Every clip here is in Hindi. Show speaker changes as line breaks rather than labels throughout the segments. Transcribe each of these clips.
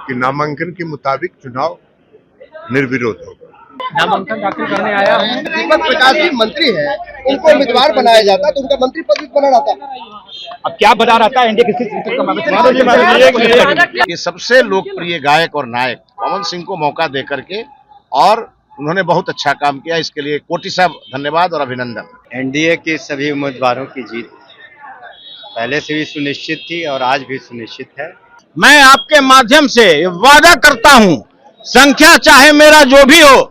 कि नामांकन के मुताबिक चुनाव निर्विरोध होगा।
नामांकन दाखिल करने आया हूँ।
दीपक प्रकाश जी मंत्री है, उनको उम्मीदवार बनाया जाता तो उनका मंत्री पद भी बना रहता।
अब क्या बता रहता है इंडिया किसी
ये सबसे लोकप्रिय गायक और नायक पवन सिंह को मौका दे करके और उन्होंने बहुत अच्छा काम किया, इसके लिए कोटि साहब धन्यवाद और अभिनंदन।
एनडीए के सभी उम्मीदवारों की जीत पहले से भी सुनिश्चित थी और आज भी सुनिश्चित है।
मैं आपके माध्यम से वादा करता हूं, संख्या चाहे मेरा जो भी हो,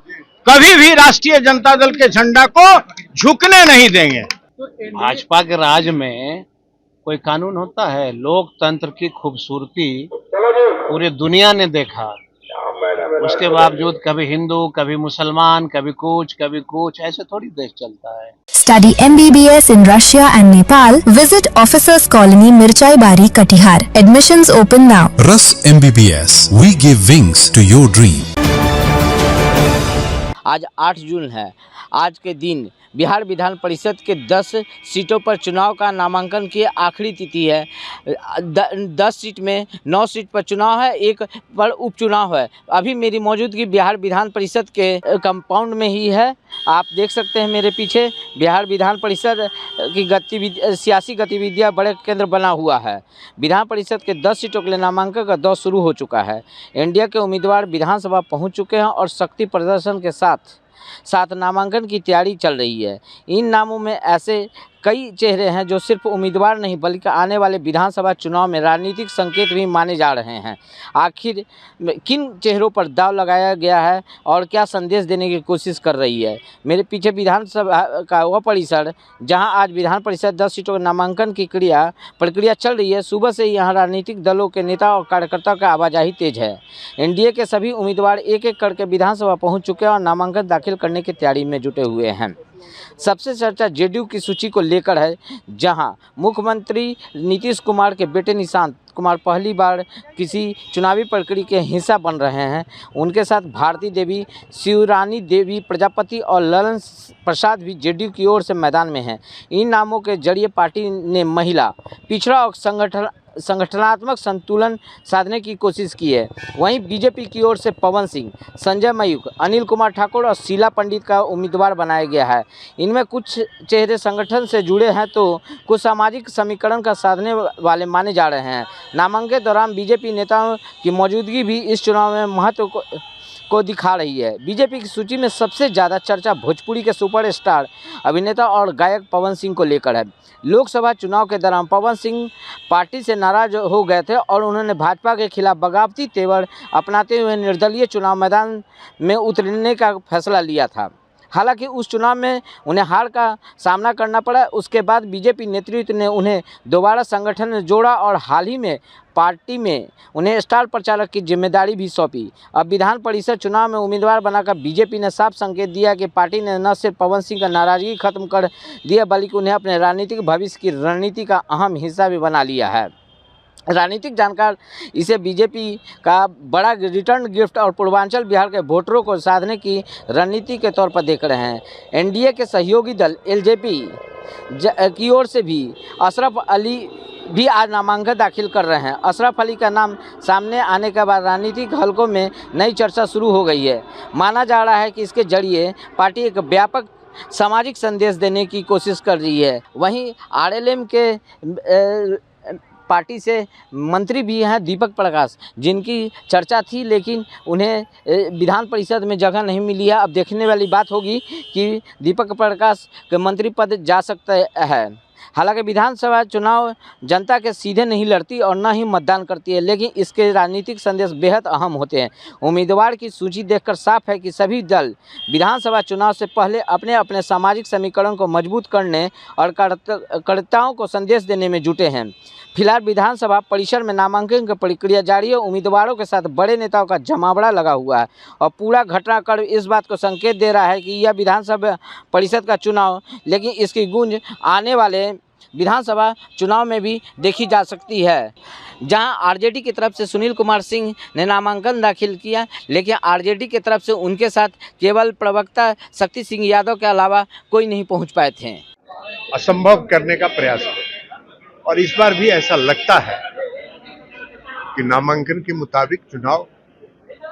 कभी भी राष्ट्रीय जनता दल के झंडा को झुकने नहीं देंगे।
भाजपा के राज में कोई कानून होता है? लोकतंत्र की खूबसूरती पूरी दुनिया ने देखा, उसके बावजूद कभी हिंदू, कभी मुसलमान, कभी कुछ, ऐसे थोड़ी देश चलता है।
Study MBBS in Russia and Nepal. Visit Officers Colony, Mirchai Bari, Katihar. Admissions open now.
Rus MBBS. We give wings to your dream.
आज 8 जून है। आज के दिन बिहार विधान परिषद के 10 सीटों पर चुनाव का नामांकन की आखिरी तिथि है। 10 सीट में 9 सीट पर चुनाव है, एक पर उपचुनाव है। अभी मेरी मौजूदगी बिहार विधान परिषद के कंपाउंड में ही है। आप देख सकते हैं मेरे पीछे बिहार विधान परिषद की सियासी गतिविधियां बड़े केंद्र बना हुआ है। विधान परिषद के 10 सीटों के लिए नामांकन का दौर शुरू हो चुका है। एनडीए के उम्मीदवार विधानसभा पहुंच चुके हैं और शक्ति प्रदर्शन के साथ नामांकन की तैयारी चल रही है। इन नामों में ऐसे कई चेहरे हैं जो सिर्फ उम्मीदवार नहीं बल्कि आने वाले विधानसभा चुनाव में राजनीतिक संकेत भी माने जा रहे हैं। आखिर किन चेहरों पर दांव लगाया गया है और क्या संदेश देने की कोशिश कर रही है? मेरे पीछे विधानसभा का वह परिसर जहां आज विधान परिषद 10 सीटों के नामांकन की प्रक्रिया चल रही है। सुबह से ही यहाँ राजनीतिक दलों के नेता और कार्यकर्ताओं का आवाजाही तेज है। एनडीए के सभी उम्मीदवार एक एक करके विधानसभा पहुँच चुके हैं और नामांकन दाखिल करने की तैयारी में जुटे हुए हैं। सबसे चर्चा जेडीयू की सूची को लेकर है, जहां मुख्यमंत्री नीतीश कुमार के बेटे निशांत कुमार पहली बार किसी चुनावी प्रक्रिया के हिस्सा बन रहे हैं। उनके साथ भारती देवी, शिवरानी देवी प्रजापति और ललन प्रसाद भी जेडीयू की ओर से मैदान में हैं। इन नामों के जरिए पार्टी ने महिला, पिछड़ा और संगठनात्मक संतुलन साधने की कोशिश की है। वहीं बीजेपी की ओर से पवन सिंह, संजय मयूख, अनिल कुमार ठाकुर और शीला पंडित का उम्मीदवार बनाया गया है। इनमें कुछ चेहरे संगठन से जुड़े हैं तो कुछ सामाजिक समीकरण का साधने वाले माने जा रहे हैं। नामांकन के दौरान बीजेपी नेताओं की मौजूदगी भी इस चुनाव में महत्व को दिखा रही है। बीजेपी की सूची में सबसे ज़्यादा चर्चा भोजपुरी के सुपरस्टार अभिनेता और गायक पवन सिंह को लेकर है। लोकसभा चुनाव के दौरान पवन सिंह पार्टी से नाराज हो गए थे और उन्होंने भाजपा के खिलाफ बगावती तेवर अपनाते हुए निर्दलीय चुनाव मैदान में उतरने का फैसला लिया था। हालांकि उस चुनाव में उन्हें हार का सामना करना पड़ा। उसके बाद बीजेपी नेतृत्व ने उन्हें दोबारा संगठन में जोड़ा और हाल ही में पार्टी में उन्हें स्टार प्रचारक की जिम्मेदारी भी सौंपी। अब विधान परिषद चुनाव में उम्मीदवार बनाकर बीजेपी ने साफ संकेत दिया कि पार्टी ने न सिर्फ पवन सिंह का नाराजगी खत्म कर दिया बल्कि उन्हें अपने राजनीतिक भविष्य की रणनीति का अहम हिस्सा भी बना लिया है। राजनीतिक जानकार इसे बीजेपी का बड़ा रिटर्न गिफ्ट और पूर्वांचल बिहार के वोटरों को साधने की रणनीति के तौर पर देख रहे हैं। एनडीए के सहयोगी दल एलजेपी की ओर से भी अशरफ अली भी आज नामांकन दाखिल कर रहे हैं। अशरफ अली का नाम सामने आने के बाद राजनीतिक हलकों में नई चर्चा शुरू हो गई है। माना जा रहा है कि इसके जरिए पार्टी एक व्यापक सामाजिक संदेश देने की कोशिश कर रही है। वहीं आरएलएम के पार्टी से मंत्री भी हैं दीपक प्रकाश, जिनकी चर्चा थी लेकिन उन्हें विधान परिषद में जगह नहीं मिली है। अब देखने वाली बात होगी कि दीपक प्रकाश के मंत्री पद जा सकता है। हालांकि विधानसभा चुनाव जनता के सीधे नहीं लड़ती और न ही मतदान करती है, लेकिन इसके राजनीतिक संदेश बेहद अहम होते हैं। उम्मीदवार की सूची देखकर साफ है कि सभी दल विधानसभा चुनाव से पहले अपने अपने सामाजिक समीकरण को मजबूत करने और कार्यकर्ताओं को संदेश देने में जुटे हैं। फिलहाल विधानसभा परिसर में नामांकन की प्रक्रिया जारी है। उम्मीदवारों के साथ बड़े नेताओं का जमावड़ा लगा हुआ है और पूरा घटनाक्रम इस बात को संकेत दे रहा है कि यह विधानसभा परिषद का चुनाव, लेकिन इसकी गूंज आने वाले विधानसभा चुनाव में भी देखी जा सकती है। जहां आरजेडी की तरफ से सुनील कुमार सिंह ने नामांकन दाखिल किया, लेकिन आरजेडी की तरफ से उनके साथ केवल प्रवक्ता शक्ति सिंह यादव के अलावा कोई नहीं पहुंच पाए थे।
असंभव करने का प्रयास किया और इस बार भी ऐसा लगता है कि नामांकन के मुताबिक चुनाव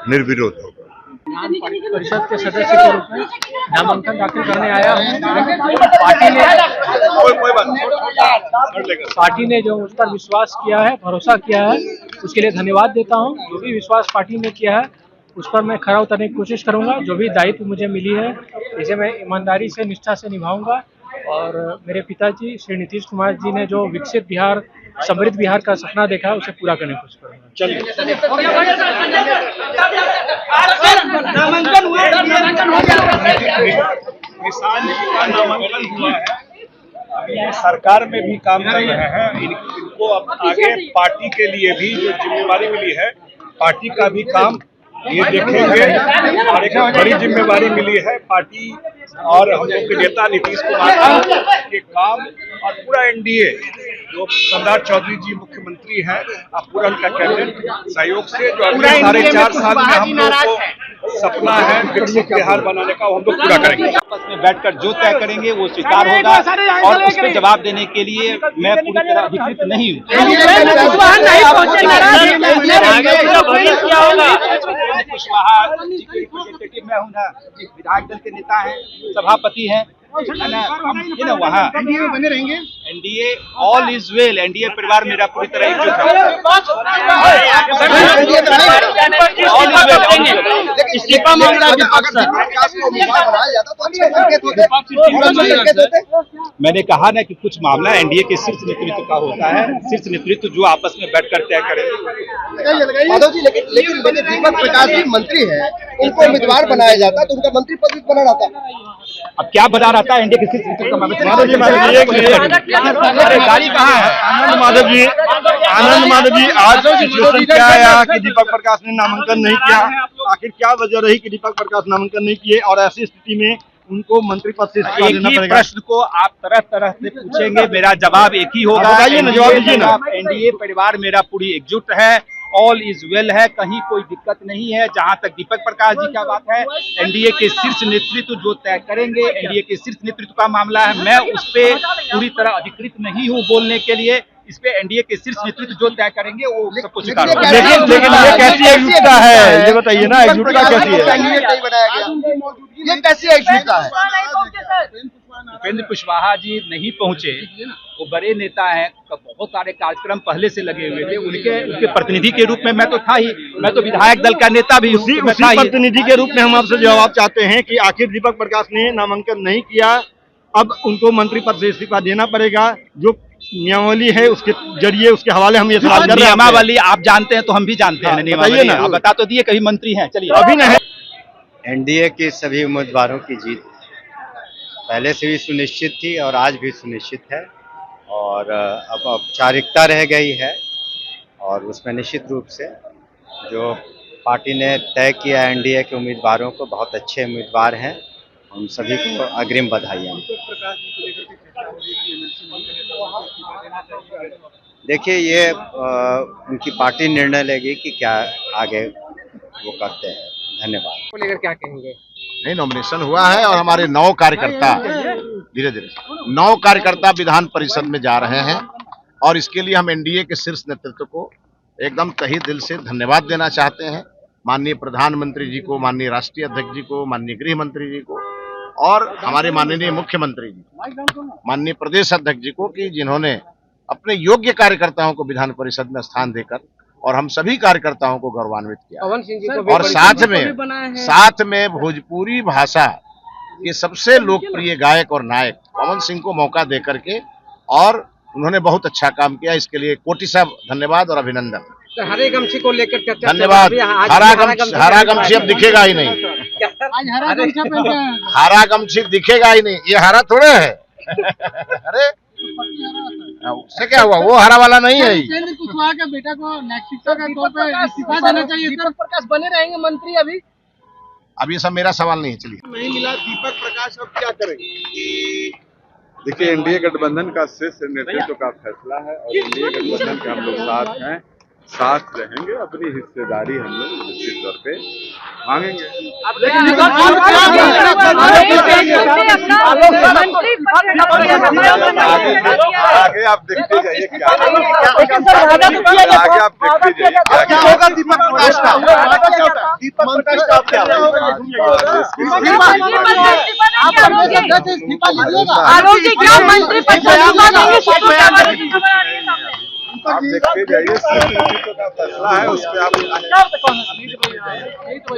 निर्विरोध होगा।
परिषद के सदस्य के रूप में नामांकन दाखिल करने आया हूं। पार्टी ने जो मुझ पर विश्वास किया है, भरोसा किया है, उसके लिए धन्यवाद देता हूं। जो भी विश्वास पार्टी ने किया है उस पर मैं खरा उतरने की कोशिश करूंगा। जो भी दायित्व मुझे मिली है इसे मैं ईमानदारी से, निष्ठा से निभाऊंगा। और मेरे पिताजी श्री नीतीश कुमार जी ने जो विकसित बिहार, समृद्ध बिहार का सपना देखा है उसे पूरा करने की कोशिश करूंगा।
किसान जी का नामांकन हुआ है, अभी सरकार में भी काम कर रहे हैं। इनको अब आगे पार्टी के लिए भी जो जिम्मेवारी मिली है, पार्टी का भी काम ये देखेंगे। और एक बड़ी जिम्मेवारी मिली है पार्टी और हम लोग के नेता नीतीश कुमार के काम और पूरा एनडीए जो सरदार चौधरी जी मुख्यमंत्री हैं, अब पूरा उनका कैबिनेट सहयोग से जो अगले 4.5 साल में हम लोग को सपना है विकसित बिहार बनाने का, वो हम लोग पूरा करेंगे।
आपस में बैठकर जो तय करेंगे वो स्वीकार होगा और उस पर जवाब देने के लिए मैं पूरी तरह अधिकृत नहीं हूँ। कुशवाहा जी के रिप्रेजेंटेटिव मैं हूँ ना, विधायक दल के नेता हैं, सभापति हैं, है ना, हम ये ना वहाँ एनडीए में बने रहेंगे। NDA all is well, NDA परिवार मेरा पूरी तरह एकजुट है। मैंने कहा ना कि कुछ मामला एनडीए के शीर्ष नेतृत्व का होता है, शीर्ष नेतृत्व जो आपस में बैठकर तय करेंगे।
माधव जी, लेकिन मेरे दीपक प्रकाश जी मंत्री है, उनको उम्मीदवार बनाया जाता तो उनका मंत्री पद भी बना रहता।
अब क्या बता रहा था एनडीए के शीर्ष नेतृत्व का?
गाड़ी कहाँ है? आनंद माधव जी, आज सिचुएशन क्या आया कि दीपक प्रकाश ने नामांकन नहीं किया? आखिर क्या वजह रही कि दीपक प्रकाश नामांकन नहीं किए और ऐसी स्थिति में उनको मंत्री पद से इस्तीफा देना पड़ेगा?
प्रश्न को आप तरह तरह से पूछेंगे, मेरा जवाब एक ही होगा।
बताइए ना, जवाब दीजिए ना।
एनडीए परिवार मेरा पूरी एकजुट है, ऑल इज वेल है, कहीं कोई दिक्कत नहीं है। जहां तक दीपक प्रकाश जी का बात है, एनडीए के शीर्ष नेतृत्व जो तय करेंगे, एनडीए के शीर्ष नेतृत्व का मामला है, मैं उस पे पूरी तरह अधिकृत नहीं हूं बोलने के लिए। इस पे एनडीए के शीर्ष नेतृत्व जो तय करेंगे वो सब कुछ स्वीकार होगा।
लेकिन ये कैसी एकजुटता है, ये बताइए ना, एकजुटता कैसी है?
ये कैसी एकजुटता है?
उपेंद्र कुशवाहा जी नहीं पहुंचे, वो बड़े नेता हैं, बहुत सारे कार्यक्रम पहले से लगे हुए थे। उनके प्रतिनिधि के रूप में मैं तो था ही, मैं तो विधायक दल का नेता भी
उसी प्रतिनिधि के रूप में हम आपसे जवाब चाहते हैं कि आखिर दीपक प्रकाश ने नामांकन नहीं किया, अब उनको मंत्री पद से इस्तीफा देना पड़ेगा। जो नियमावली है उसके जरिए, उसके हवाले हम ये सवाल कर रहे हैं।
नियमावली आप जानते हैं तो हम भी जानते हैं।
बताइए ना,
आप बता तो दिए कभी मंत्री हैं। चलिए,
अभी नहीं।
एनडीए के सभी उम्मीदवारों की जीत पहले से भी सुनिश्चित थी और आज भी सुनिश्चित है, और अब औपचारिकता रह गई है। और उसमें निश्चित रूप से जो पार्टी ने तय किया एनडीए के उम्मीदवारों को, बहुत अच्छे उम्मीदवार हैं, हम सभी को अग्रिम बधाइयाँ। देखिए, ये उनकी पार्टी निर्णय लेगी कि क्या आगे वो करते हैं। धन्यवाद।
को लेकर क्या कहेंगे?
नहीं, नॉमिनेशन हुआ है और हमारे 9 कार्यकर्ता धीरे धीरे 9 कार्यकर्ता विधान परिषद में जा रहे हैं, और इसके लिए हम एनडीए के शीर्ष नेतृत्व को एकदम तहे दिल से धन्यवाद देना चाहते हैं। माननीय प्रधानमंत्री जी को, माननीय राष्ट्रीय अध्यक्ष जी को, माननीय गृह मंत्री जी को, और हमारे माननीय मुख्यमंत्री जी, माननीय प्रदेश अध्यक्ष जी को, कि जिन्होंने अपने योग्य कार्यकर्ताओं को विधान परिषद में स्थान देकर और हम सभी कार्यकर्ताओं को गौरवान्वित किया। और साथ में भोजपुरी भाषा के सबसे लोकप्रिय गायक और नायक पवन सिंह को मौका देकर के, और उन्होंने बहुत अच्छा काम किया। इसके लिए कोटि साहब धन्यवाद और अभिनंदन।
हरे गमछी को लेकर चर्चा
धन्यवाद। हरा गमछी अब दिखेगा ही नहीं, हरा गमछी दिखेगा ही नहीं, ये हरा थोड़े है। अरे उससे क्या हुआ, वो हरा वाला नहीं है।
कुशवाहा के बेटा को नैतिकता का तौर पर इस्तीफा देना चाहिए। दीपक प्रकाश बने रहेंगे मंत्री अब
ये सब मेरा सवाल नहीं है। चलिए,
नहीं मिला दीपक प्रकाश, अब क्या करेंगे? देखिए, एनडीए गठबंधन का शीर्ष नेतृत्व का फैसला है और एनडीए गठबंधन के हम लोग साथ हैं।
साथ रहेंगे, अपनी हिस्सेदारी हम लोग निश्चित तौर पे मांगेंगे। आगे आप देखते जाइए क्या आगे आप देखते जाइए क्या होगा। दीपक प्रकाश का आप देखते जाइए, का फैसला है उस पर आप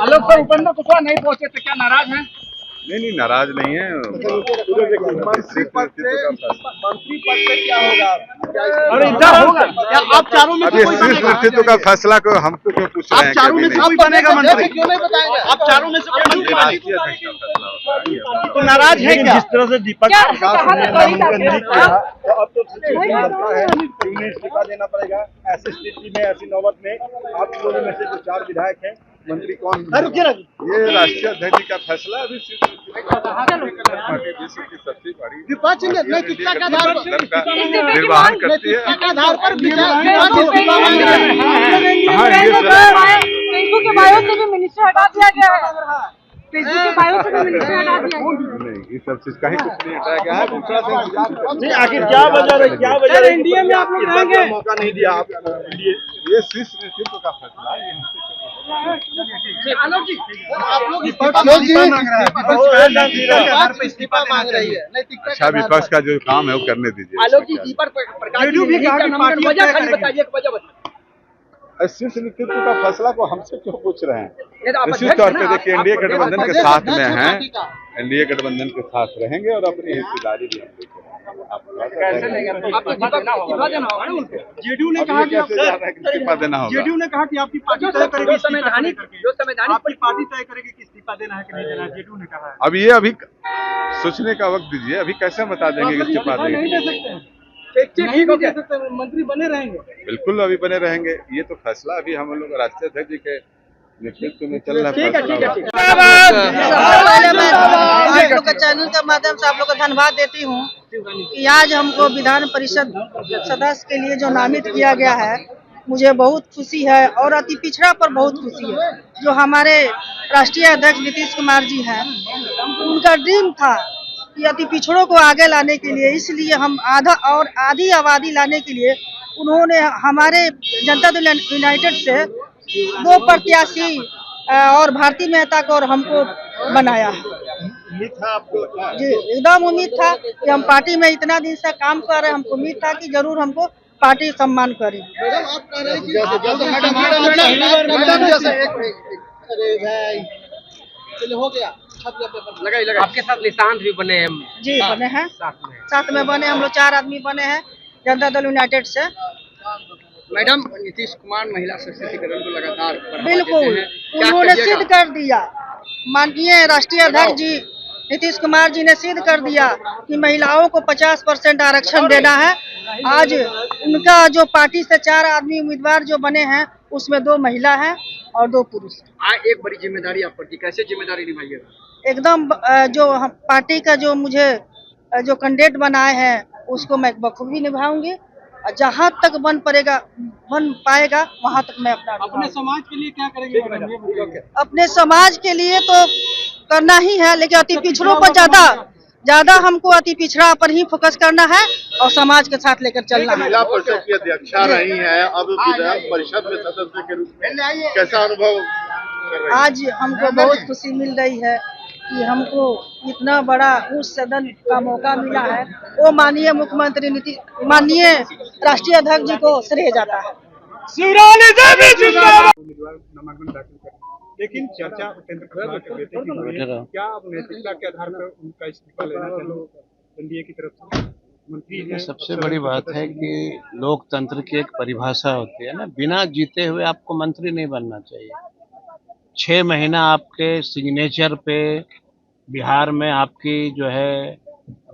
आलोक सर उपेंद्र कुशवाहा नहीं पहुंचे थे, क्या नाराज हैं?
नहीं नाराज नहीं है।
मंत्री पद पे क्या होगा? अरे इधर होगा क्या? आप चारों में
अब ये शीर्ष नेतृत्व का फैसला को हमको क्यों पूछ रहे हैं?
चारों में से कोई बनेगा मंत्री? क्यों नहीं बताएंगे? आप चारों में से कोई मंत्री
राष्ट्रीय अध्यक्ष का फैसला होता है।
तो नाराज है क्या? जिस तरह से दीपक प्रकाश ने नामांकन नहीं किया, तो अब तो सिचुएशन बनता है उन्हें इस्तीफा देना पड़ेगा। ऐसी स्थिति में, ऐसी नौबत में आप दोनों में से जो 4 विधायक हैं, मंत्री कौन?
ये राष्ट्रीय अध्यक्ष जी का फैसला अभी विश्व की सबसे बड़ी
विपक्ष ने नैतिकता के आधार पर
निर्वाहन करती है।
फेसबुक के बायो से भी मिनिस्टर हटा दिया गया है। फेसबुक के बायो से भी मिनिस्टर हटा दिया गया।
नहीं, ये सब चीज कहीं कुछ नहीं हटाया गया है। दूसरा से इंतजार
नहीं, आखिर क्या वजह है? क्या वजह है? इंडिया में आप लोग रहेंगे, मौका नहीं दिया आपको।
ये शीर्ष नेतृत्व का फैसला है।
आलोक जी, आप लोग इस्तीफा मांग रही है।
अच्छा, विपक्ष का जो काम है वो करने दीजिए।
आलोक जी, दीपक प्रकाश जी भी कहा कि पार्टी वजह खाली बताइए, वजह बताइए।
शीर्ष नेतृत्व का फैसला को हमसे क्यों पूछ रहे हैं? निश्चित तौर पे देखिए, एनडीए गठबंधन के साथ में हैं, एनडीए गठबंधन के साथ रहेंगे और अपनी हिस्सेदारी भी हम लेंगे।
जेडीयू ने कहा कि
इस्तीफा देना होगा।
जेडीयू ने कहा कि आपकी पार्टी तय करेगी, जो संवैधानिक आपकी पार्टी तय करेगी कि इस्तीफा देना है कि नहीं देना है। जेडीयू ने कहा है।
अब ये अभी सोचने का वक्त दीजिए, अभी कैसे बता देंगे कि इस्तीफा देंगे?
नहीं दे सकते, मंत्री बने रहेंगे।
बिल्कुल अभी बने रहेंगे। ये तो फैसला अभी हम लोग राष्ट्रीय अध्यक्ष जी के नेतृत्व में चल रहा है।
आप लोग के चैनल के माध्यम से आप लोग को धन्यवाद देती हूँ कि आज हमको विधान परिषद सदस्य के लिए जो नामित किया गया है, मुझे बहुत खुशी है और अति पिछड़ा पर बहुत खुशी है। जो हमारे राष्ट्रीय अध्यक्ष नीतीश कुमार जी हैं, उनका ड्रीम था कि अति पिछड़ों को आगे लाने के लिए, इसलिए हम आधी आबादी लाने के लिए उन्होंने हमारे जनता दल यूनाइटेड से 2 प्रत्याशी और भारती मेहता को और हमको बनाया है।
उम्मीद था आपको?
जी, एकदम उम्मीद था कि हम पार्टी में इतना दिन से काम कर रहे हैं, हमको उम्मीद था कि जरूर हमको पार्टी सम्मान करे।
हो गया,
आपके साथ निशांत भी बने हैं?
जी बने हैं, साथ में बने, हम लोग 4 आदमी बने हैं जनता दल यूनाइटेड से।
मैडम, नीतीश कुमार महिला सशक्तिकरण को लगातार
बिल्कुल उन्होंने सिद्ध कर दिया। माननीय राष्ट्रीय अध्यक्ष जी नीतीश कुमार जी ने सिद्ध कर दिया कि महिलाओं को 50% आरक्षण देना है। आज उनका जो पार्टी से 4 आदमी उम्मीदवार जो बने हैं, उसमें 2 महिला हैं और 2 पुरुष।
एक बड़ी जिम्मेदारी आप पर थी, कैसे जिम्मेदारी निभाइएगा?
एकदम जो पार्टी का जो मुझे जो कैंडिडेट बनाए हैं, उसको मैं बखूबी निभाऊंगी। जहाँ तक बन पाएगा वहाँ तक मैं
अपने समाज के लिए क्या करेंगे?
अपने समाज के लिए तो करना ही है, लेकिन अति पिछड़ों पर ज्यादा हमको अति पिछड़ा पर ही फोकस करना है और समाज के साथ लेकर चलना है।
जिला परिषद की अध्यक्षा रही है, अब विधान परिषद में सदस्य के रूप में कैसा अनुभव कर रही हैं?
आज हमको बहुत खुशी मिल रही है कि हमको इतना बड़ा उच्च सदन का मौका मिला है। वो माननीय मुख्यमंत्री माननीय राष्ट्रीय अध्यक्ष जी को श्रेय जाता है।
लेकिन चर्चा उपेंद्र कुशवाहा के बेटे की हुई है। क्या अब नैतिकता के आधार पर उनका इस्तीफा लेना चाहिए एनडीए की तरफ से? मंत्री
सबसे बड़ी बात है कि लोकतंत्र की एक परिभाषा होती है ना, बिना जीते हुए आपको मंत्री नहीं बनना चाहिए। 6 महीना आपके सिग्नेचर पे बिहार में आपकी जो है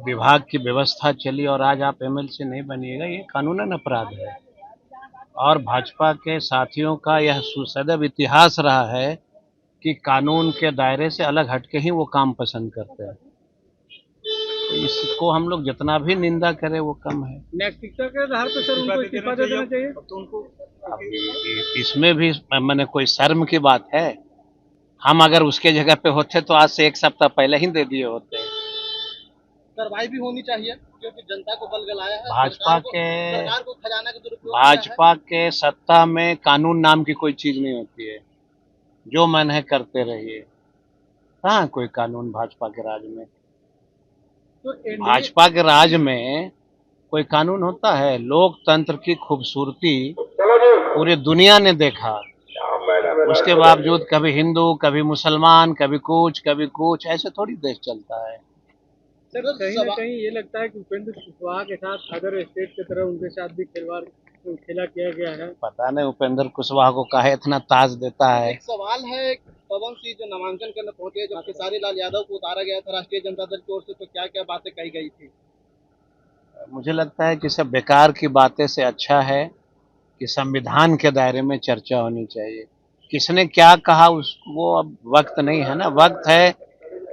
विभाग की व्यवस्था चली और आज आप एमएलसी नहीं बनिएगा, ये कानूनन अपराध है। और भाजपा के साथियों का यह सदैव इतिहास रहा है कि कानून के दायरे से अलग हटके ही वो काम पसंद करते हैं। तो इसको हम लोग जितना भी निंदा करें वो कम है।
नैतिकता के आधार पर सर उनको इस्तीफा दे देना चाहिए तो उनको
इसमें भी मैंने कोई शर्म की बात है? हम अगर उसके जगह पे होते तो आज से 1 सप्ताह पहले ही दे दिए होते।
कार्रवाई भी होनी चाहिए क्योंकि जनता को बलगलाया है।
भाजपा के सत्ता में कानून नाम की कोई चीज नहीं होती है, जो मन है करते रहिए। कहाँ कोई कानून भाजपा के राज में? भाजपा के राज में कोई कानून होता है? लोकतंत्र की खूबसूरती पूरी दुनिया ने देखा, उसके बावजूद कभी हिंदू, कभी मुसलमान, कभी कुछ ऐसे थोड़ी देश चलता है।
सर कहीं ना कहीं ये लगता है कि उपेंद्र कुशवाहा के साथ अदर स्टेट की तरह उनके साथ भी खेला किया गया है।
पता नहीं उपेंद्र कुशवाहा को काहे इतना ताज देता है।
एक सवाल है, पवन सिंह जो नामांकन करने पहुंचे, जब खेसारी लाल यादव को उतारा गया था राष्ट्रीय जनता दल की ओर से, तो क्या क्या बातें कही गई थी?
मुझे लगता है कि सब बेकार की बातें से अच्छा है कि संविधान के दायरे में चर्चा होनी चाहिए। किसने क्या कहा वो अब वक्त नहीं है ना। वक्त है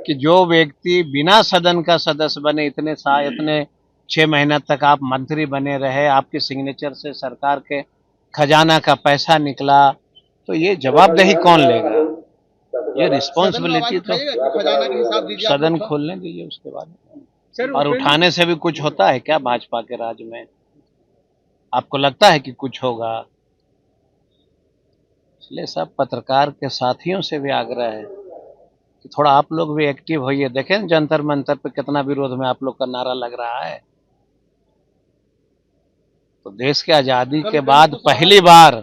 कि जो व्यक्ति बिना सदन का सदस्य बने इतने 6 महीना तक आप मंत्री बने रहे, आपके सिग्नेचर से सरकार के खजाना का पैसा निकला, तो ये जवाबदेही कौन लेगा? ये रिस्पॉन्सिबिलिटी तो सदन खोलने दीजिए उसके बाद। और उठाने से भी कुछ होता है क्या भाजपा के राज में? आपको लगता है कि कुछ होगा? इसलिए सब पत्रकार के साथियों से भी आग्रह है कि थोड़ा आप लोग भी एक्टिव होइए। देखें जंतर मंतर पे कितना विरोध में आप लोग का नारा लग रहा है। तो देश के आजादी के बाद पहली बार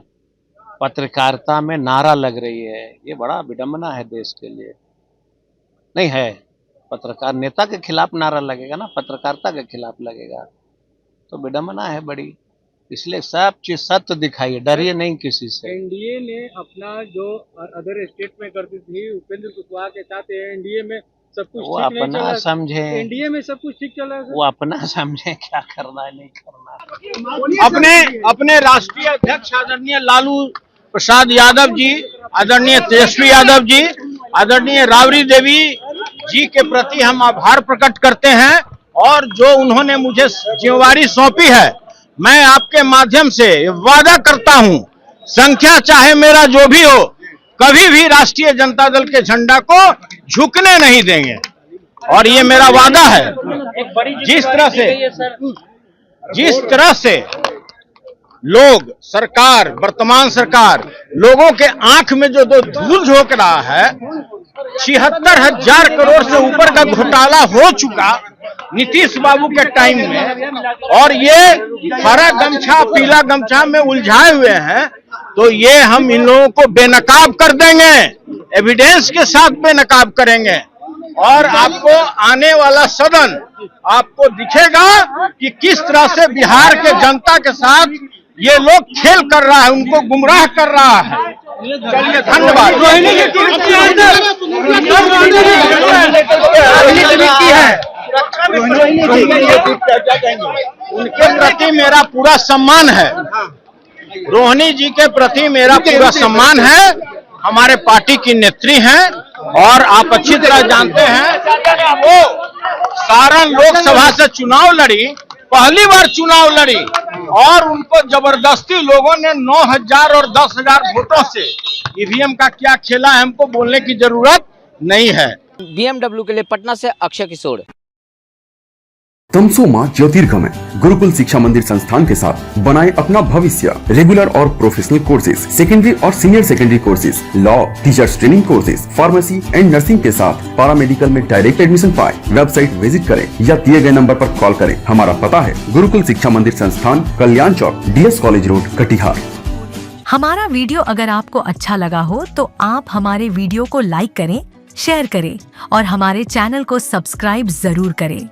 पत्रकारिता में नारा लग रही है, ये बड़ा विडंबना है देश के लिए। नहीं है, पत्रकार नेता के खिलाफ नारा लगेगा ना, पत्रकारिता के खिलाफ लगेगा तो विडंबना है बड़ी। इसलिए सब चीज सत्य दिखाइए, डरिए नहीं किसी से।
एनडीए ने अपना जो अदर स्टेट में करती थी उपेंद्र कुशवाहा के साथ, एनडीए में सब कुछ
वो
ठीक नहीं
अपना
चला।
समझे,
एनडीए में सब कुछ ठीक चला।
वो अपना समझे क्या करना है नहीं करना।
अपने राष्ट्रीय अध्यक्ष आदरणीय लालू प्रसाद यादव जी, आदरणीय तेजस्वी यादव जी, आदरणीय राबड़ी देवी जी के प्रति हम आभार प्रकट करते हैं। और जो उन्होंने मुझे जिम्मेवारी सौंपी है, मैं आपके माध्यम से वादा करता हूं, संख्या चाहे मेरा जो भी हो, कभी भी राष्ट्रीय जनता दल के झंडा को झुकने नहीं देंगे। और ये मेरा वादा है। जिस तरह से लोग, सरकार, वर्तमान सरकार लोगों के आंख में जो धूल झोंक रहा है, 76,000 करोड़ से ऊपर का घोटाला हो चुका नीतीश बाबू के टाइम में, और ये हरा गमछा पीला गमछा में उलझाए हुए हैं, तो ये हम इन लोगों को बेनकाब कर देंगे, एविडेंस के साथ बेनकाब करेंगे। और आपको आने वाला सदन आपको दिखेगा कि किस तरह से बिहार के जनता के साथ ये लोग खेल कर रहा है, उनको गुमराह कर रहा है। चलिए, धन्यवाद। उनके प्रति मेरा पूरा सम्मान है, रोहिणी जी के प्रति मेरा पूरा सम्मान है। हमारे पार्टी की नेत्री हैं और आप अच्छी तरह जानते हैं वो सारण लोकसभा से चुनाव लड़ी, पहली बार चुनाव लड़ी, और उनको जबरदस्ती लोगों ने 9,000 और 10,000 वोटों से ईवीएम का क्या खेला है, हमको बोलने की जरूरत नहीं है।
बीएमडब्ल्यू के लिए पटना से अक्षय किशोर।
तमसो मां ज्योतिर्गमय गुरुकुल शिक्षा मंदिर संस्थान के साथ बनाए अपना भविष्य। रेगुलर और प्रोफेशनल कोर्सेज, सेकेंडरी और senior secondary courses, law, teachers training courses, pharmacy and nursing के साथ पैरामेडिकल में डायरेक्ट एडमिशन पाए। वेबसाइट विजिट करें या दिए गए नंबर पर कॉल करें। हमारा पता है गुरुकुल शिक्षा मंदिर संस्थान, कल्याण चौक, DS कॉलेज रोड, कटिहार।
हमारा वीडियो अगर आपको अच्छा लगा हो तो आप हमारे वीडियो को लाइक करें, शेयर करें और हमारे चैनल को सब्सक्राइब जरूर करें।